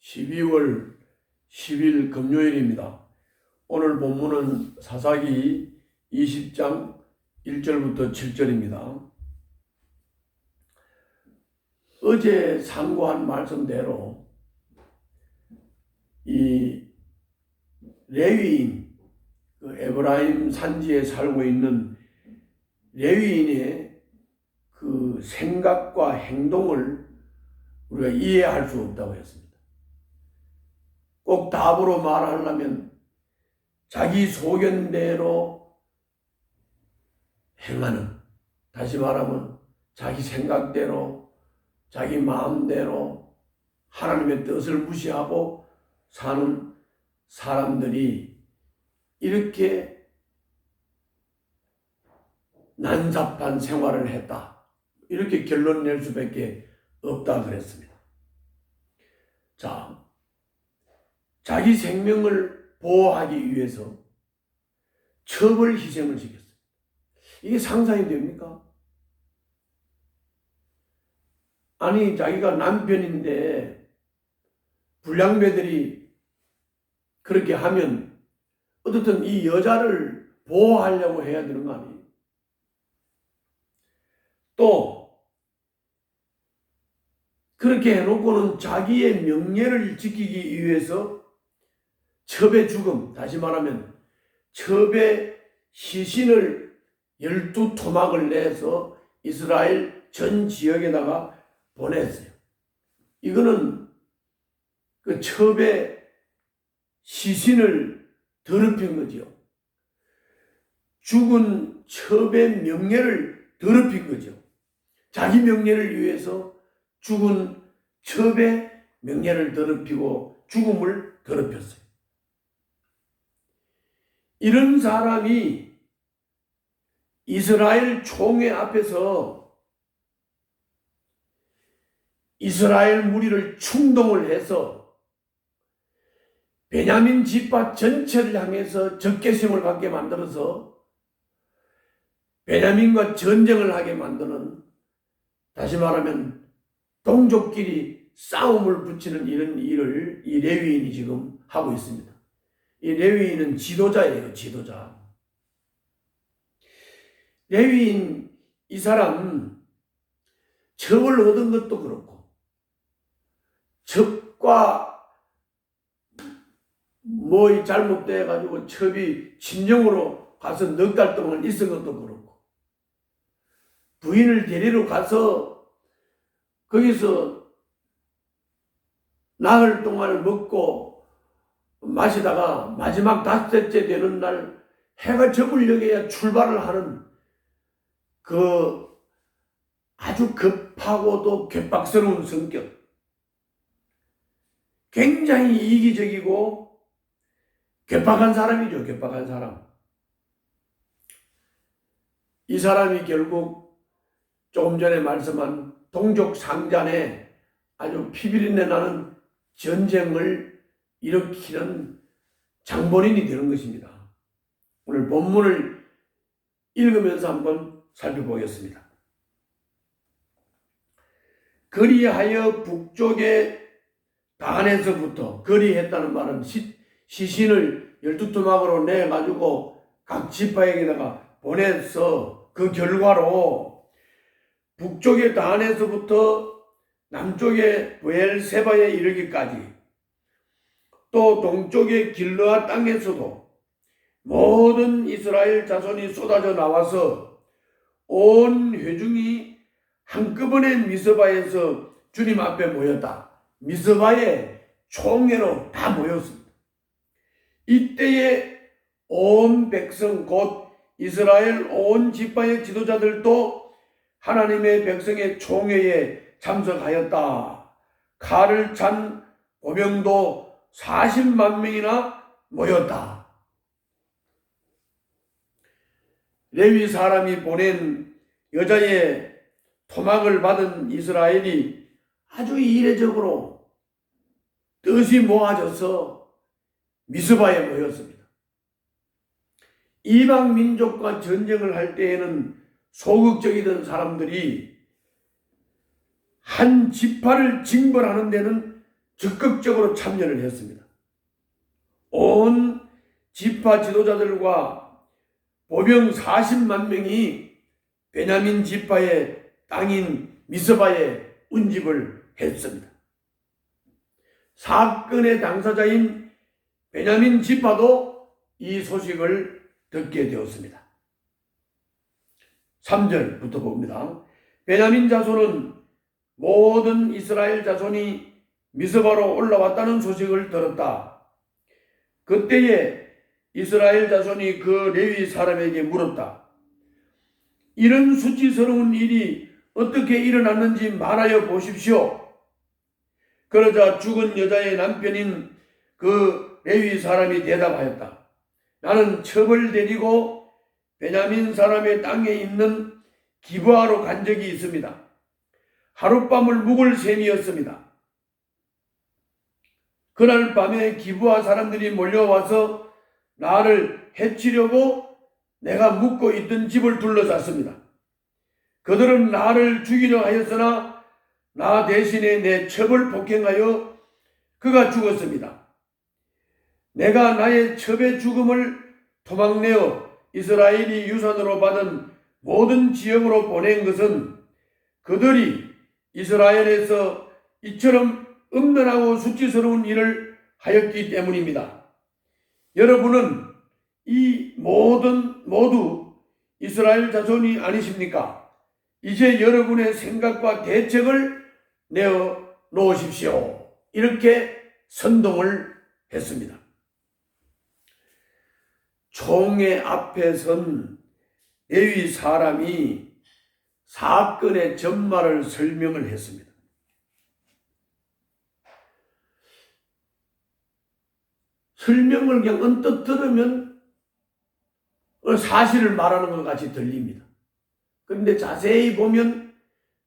12월 10일 금요일입니다. 오늘 본문은 사사기 20장 1절부터 7절입니다. 어제 상고한 말씀대로 이 레위인, 에브라임 산지에 살고 있는 레위인의 그 생각과 행동을 우리가 이해할 수 없다고 했습니다. 꼭 답으로 말하려면 자기 소견대로 행하는, 다시 말하면 자기 생각대로, 자기 마음대로 하나님의 뜻을 무시하고 사는 사람들이 이렇게 난잡한 생활을 했다, 이렇게 결론 낼 수밖에 없다 그랬습니다. 자, 자기 생명을 보호하기 위해서 첩을 희생을 시켰어요. 이게 상상이 됩니까? 아니, 자기가 남편인데 불량배들이 그렇게 하면 어떻든 이 여자를 보호하려고 해야 되는 거 아니에요? 또 그렇게 해놓고는 자기의 명예를 지키기 위해서 첩의 죽음, 다시 말하면 첩의 시신을 12토막을 내서 이스라엘 전 지역에다가 보냈어요. 이거는 그 첩의 시신을 더럽힌 거죠. 죽은 첩의 명예를 더럽힌 거죠. 자기 명예를 위해서 죽은 첩의 명예를 더럽히고 죽음을 더럽혔어요. 이런 사람이 이스라엘 총회 앞에서 이스라엘 무리를 충동을 해서 베냐민 지파 전체를 향해서 적개심을 갖게 만들어서 베냐민과 전쟁을 하게 만드는, 다시 말하면 동족끼리 싸움을 붙이는 이런 일을 이 레위인이 지금 하고 있습니다. 이 레위인은 지도자예요, 지도자. 레위인 이 사람 첩을 얻은 것도 그렇고 첩과 뭐 잘못돼 가지고 첩이 친정으로 가서 넉 달 동안 있은 것도 그렇고 부인을 데리러 가서 거기서 나흘 동안을 먹고 마시다가 마지막 5째 되는 날 해가 저물녘에야 출발을 하는 그 아주 급하고도 괴팍스러운 성격, 굉장히 이기적이고 괴팍한 사람이죠. 괴팍한 사람. 이 사람이 결국 조금 전에 말씀한 동족 상잔에 아주 피비린내 나는 전쟁을 일으키는 장본인이 되는 것입니다. 오늘 본문을 읽으면서 한번 살펴보겠습니다. 그리하여 북쪽의 단에서부터, 그리했다는 말은 시신을 12토막으로 내가지고 각 지파에게다가 보내서 그 결과로 북쪽의 단에서부터 남쪽의 브엘세바에 이르기까지, 또 동쪽의 길르앗 땅에서도 모든 이스라엘 자손이 쏟아져 나와서 온 회중이 한꺼번에 미스바에서 주님 앞에 모였다. 미스바에 총회로 다 모였습니다. 이때에 온 백성 곧 이스라엘 온 지파의 지도자들도 하나님의 백성의 총회에 참석하였다. 칼을 찬 보병도 40만 명이나 모였다. 레위 사람이 보낸 여자의 토막을 받은 이스라엘이 아주 이례적으로 뜻이 모아져서 미스바에 모였습니다. 이방 민족과 전쟁을 할 때에는 소극적이던 사람들이 한 지파를 징벌하는 데는 적극적으로 참여를 했습니다. 온 지파 지도자들과 보병 40만 명이 베냐민 지파의 땅인 미스바에 운집을 했습니다. 사건의 당사자인 베냐민 지파도 이 소식을 듣게 되었습니다. 3절부터 봅니다. 베냐민 자손은 모든 이스라엘 자손이 미스바로 올라왔다는 소식을 들었다. 그때에 이스라엘 자손이 그 레위 사람에게 물었다. 이런 수치스러운 일이 어떻게 일어났는지 말하여 보십시오. 그러자 죽은 여자의 남편인 그 레위 사람이 대답하였다. 나는 첩을 데리고 베냐민 사람의 땅에 있는 기브아로 간 적이 있습니다. 하룻밤을 묵을 셈이었습니다. 그날 밤에 기브아 사람들이 몰려와서 나를 해치려고 내가 묵고 있던 집을 둘러쌌습니다. 그들은 나를 죽이려 하였으나 나 대신에 내 첩을 폭행하여 그가 죽었습니다. 내가 나의 첩의 죽음을 토막내어 이스라엘이 유산으로 받은 모든 지역으로 보낸 것은 그들이 이스라엘에서 이처럼 음란하고 수치스러운 일을 하였기 때문입니다. 여러분은 이 모두 이스라엘 자손이 아니십니까? 이제 여러분의 생각과 대책을 내어 놓으십시오. 이렇게 선동을 했습니다. 총회 앞에 선 레위 사람이 사건의 전말을 설명을 했습니다. 설명을 그냥 언뜻 들으면 사실을 말하는 것 같이 들립니다. 그런데 자세히 보면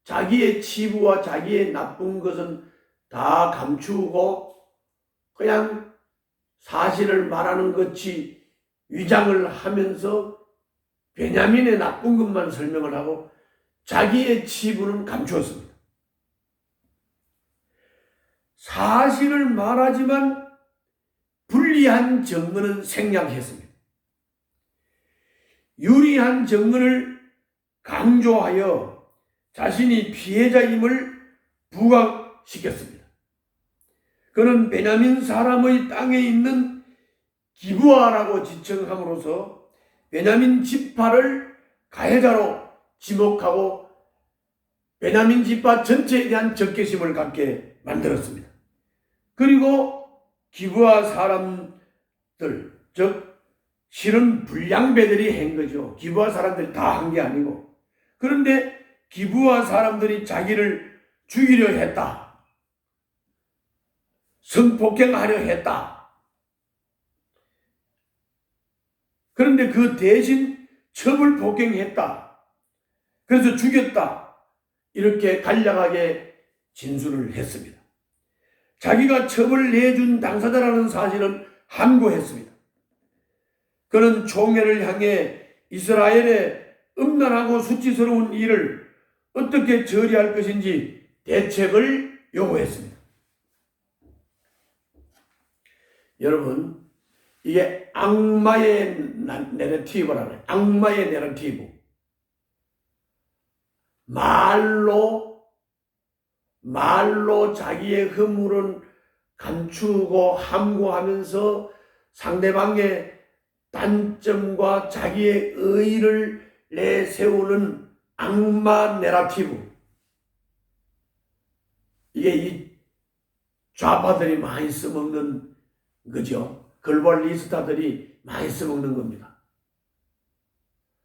자기의 치부와 자기의 나쁜 것은 다 감추고 그냥 사실을 말하는 것이 위장을 하면서 베냐민의 나쁜 것만 설명을 하고 자기의 치부는 감추었습니다. 사실을 말하지만 불리한 증거는 생략했습니다. 유리한 증거를 강조하여 자신이 피해자임을 부각시켰습니다. 그는 베냐민 사람의 땅에 있는 기브아라고 지칭함으로써 베냐민 지파를 가해자로 지목하고 베냐민 지파 전체에 대한 적개심을 갖게 만들었습니다. 그리고 기브아 사람들, 즉 실은 불량배들이 한 거죠. 기브아 사람들이 다 한 게 아니고. 그런데 기브아 사람들이 자기를 죽이려 했다. 성폭행하려 했다. 그런데 그 대신 첩을 폭행했다. 그래서 죽였다. 이렇게 간략하게 진술을 했습니다. 자기가 첩을 내준 당사자라는 사실은 함구했습니다. 그는 총회를 향해 이스라엘의 음란하고 수치스러운 일을 어떻게 처리할 것인지 대책을 요구했습니다. 여러분, 이게 악마의 내러티브라는 악마의 내러티브. 말로 자기의 허물은 감추고 함구하면서 상대방의 단점과 자기의 의의를 내세우는 악마 내러티브. 이게 이 좌파들이 많이 써먹는 거죠. 글로벌리스트들이 많이 써먹는 겁니다.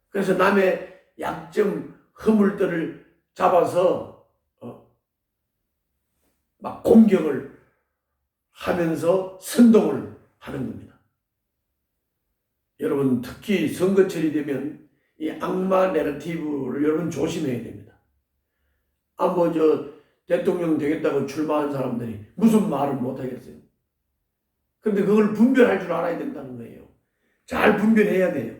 그래서 남의 약점, 허물들을 잡아서 막 공격을 하면서 선동을 하는 겁니다. 여러분, 특히 선거철이 되면 이 악마 내러티브를 여러분 조심해야 됩니다. 대통령 되겠다고 출마한 사람들이 무슨 말을 못하겠어요. 그런데 그걸 분별할 줄 알아야 된다는 거예요. 잘 분별해야 돼요.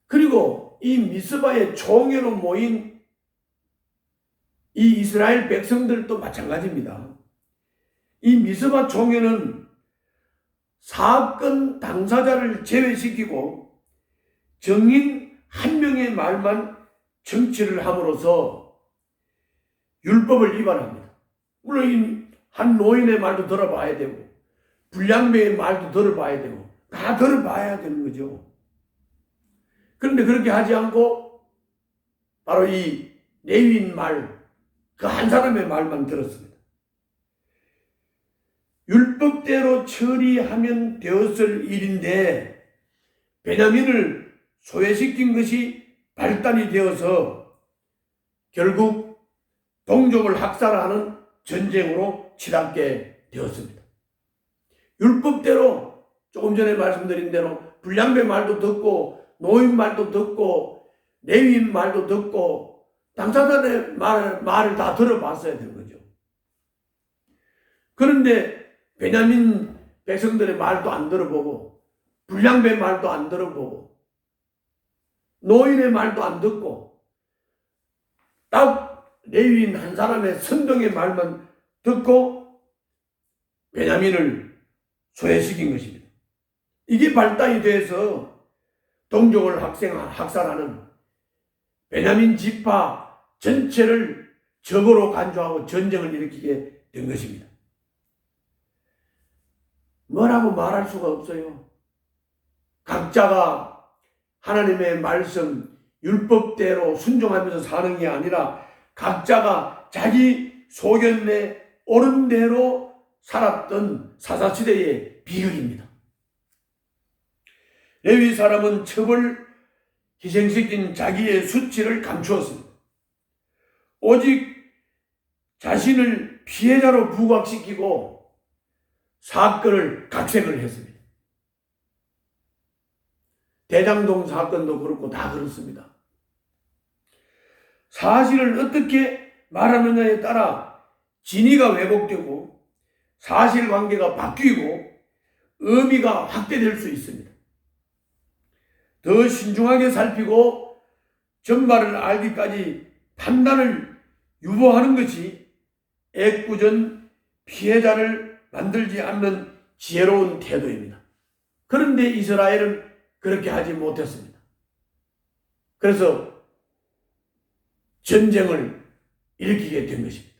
그리고 이 미스바의 총회로 모인 이 이스라엘 백성들도 마찬가지입니다. 이 미스바 총회는 사건 당사자를 제외시키고 정인 한 명의 말만 정치를 함으로써 율법을 위반합니다. 물론 한 노인의 말도 들어봐야 되고 불량배의 말도 들어봐야 되고 다 들어봐야 되는 거죠. 그런데 그렇게 하지 않고 바로 이 레위인 말, 그 한 사람의 말만 들었습니다. 율법대로 처리하면 되었을 일인데 베냐민을 소외시킨 것이 발단이 되어서 결국 동족을 학살하는 전쟁으로 치닫게 되었습니다. 율법대로 조금 전에 말씀드린 대로 불량배 말도 듣고 노인 말도 듣고 레위인 말도 듣고 당사자의 말을 다 들어봤어야 되는 거죠. 그런데 베냐민 백성들의 말도 안 들어보고 불량배 말도 안 들어보고 노인의 말도 안 듣고 딱 레위인 한 사람의 선동의 말만 듣고 베냐민을 소외시킨 것입니다. 이게 발단이 돼서 동족을 학살하는 베냐민 지파 전체를 적으로 간주하고 전쟁을 일으키게 된 것입니다. 뭐라고 말할 수가 없어요. 각자가 하나님의 말씀, 율법대로 순종하면서 사는 게 아니라 각자가 자기 소견에 옳은 대로 살았던 사사시대의 비극입니다. 레위 사람은 첩을 희생시킨 자기의 수치를 감추었습니다. 오직 자신을 피해자로 부각시키고 사건을 각색을 했습니다. 대장동 사건도 그렇고 다 그렇습니다. 사실을 어떻게 말하느냐에 따라 진위가 왜곡되고 사실관계가 바뀌고 의미가 확대될 수 있습니다. 더 신중하게 살피고 전말을 알기까지 판단을 유보하는 것이 애꿎은 피해자를 만들지 않는 지혜로운 태도입니다. 그런데 이스라엘은 그렇게 하지 못했습니다. 그래서 전쟁을 일으키게 된 것입니다.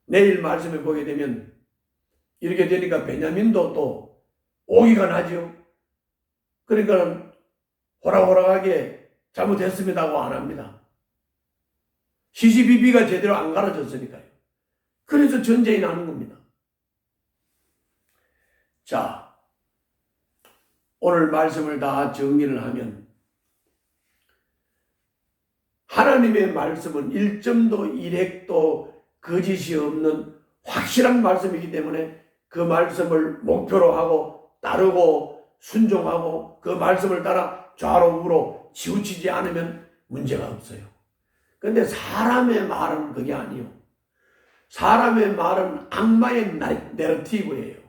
내일 말씀에 보게 되면 이렇게 되니까 베냐민도 또 오기가 나죠. 그러니까 호락호락하게 잘못했습니다고 안 합니다. 시시비비가 제대로 안 가르쳤으니까요. 그래서 전쟁이 나는 겁니다. 자, 오늘 말씀을 다 정리를 하면 하나님의 말씀은 1점도 1핵도 거짓이 없는 확실한 말씀이기 때문에 그 말씀을 목표로 하고 따르고 순종하고 그 말씀을 따라 좌로 우로 치우치지 않으면 문제가 없어요. 그런데 사람의 말은 그게 아니요. 사람의 말은 악마의 내러티브예요.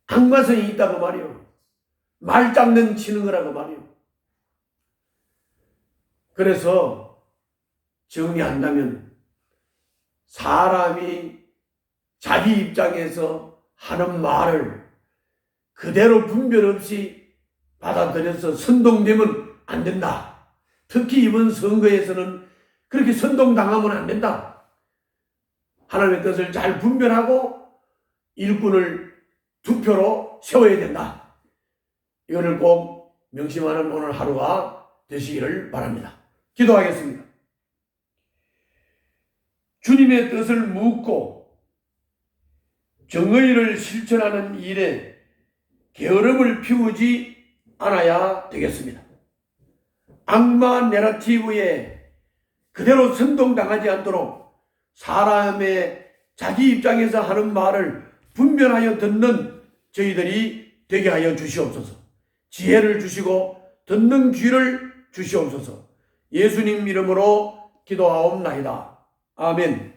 악마성이 있다고 말이요. 말장난 치는 거라고 말이요. 그래서 정리한다면 사람이 자기 입장에서 하는 말을 그대로 분별 없이 받아들여서 선동되면 안 된다. 특히 이번 선거에서는 그렇게 선동당하면 안 된다. 하나님의 뜻을 잘 분별하고 일꾼을 투표로 세워야 된다. 이거를 꼭 명심하는 오늘 하루가 되시기를 바랍니다. 기도하겠습니다. 주님의 뜻을 묻고 정의를 실천하는 일에 게으름을 피우지 않아야 되겠습니다. 악마 내러티브에 그대로 선동당하지 않도록 사람의 자기 입장에서 하는 말을 분별하여 듣는 저희들이 되게 하여 주시옵소서. 지혜를 주시고 듣는 귀를 주시옵소서. 예수님 이름으로 기도하옵나이다. 아멘.